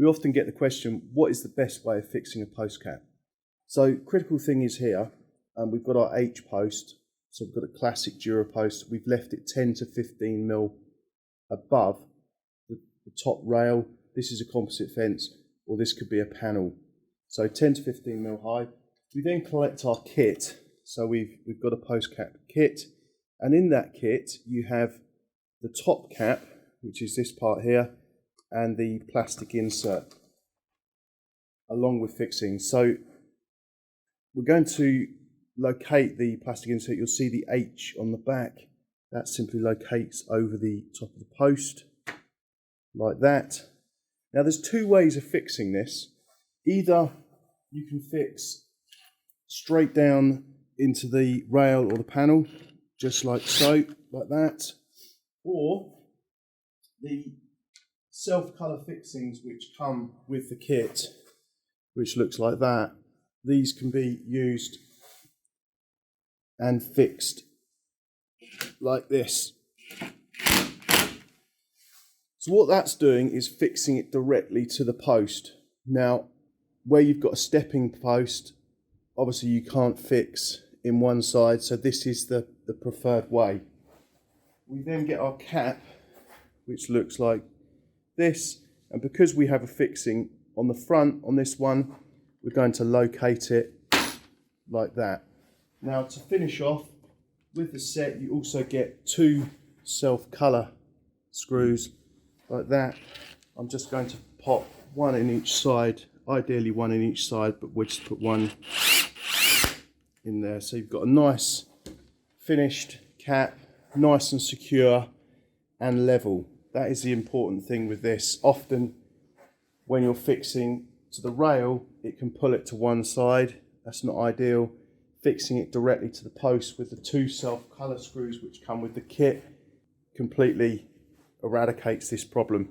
We often get the question, what is the best way of fixing a post cap? So critical thing is here, we've got our H post, so we've got a classic DuraPost. We've left it 10 to 15 mil above the top rail. This is a composite fence, or this could be a panel. So 10 to 15 mil high. We then collect our kit. So we've got a post cap kit, and in that kit you have the top cap, which is this part here, and the plastic insert, along with fixings. So we're going to locate the plastic insert. You'll see the H on the back. That simply locates over the top of the post, like that. Now there's two ways of fixing this. Either you can fix straight down into the rail or the panel, just like so, like that, or the self-colour fixings which come with the kit, which looks like that. These can be used and fixed like this. So what that's doing is fixing it directly to the post. Now, where you've got a stepping post, obviously you can't fix in one side, so this is the preferred way. We then get our cap, which looks like this, and because we have a fixing on the front on this one, we're going to locate it like that. Now to finish off with the set, you also get two self-colour screws like that. I'm just going to pop one in each side, ideally one in each side, but we'll just put one in there. So you've got a nice finished cap, nice and secure and level. That is the important thing with this. Often when you're fixing to the rail, it can pull it to one side. That's not ideal. Fixing it directly to the post with the two self-colour screws which come with the kit completely eradicates this problem.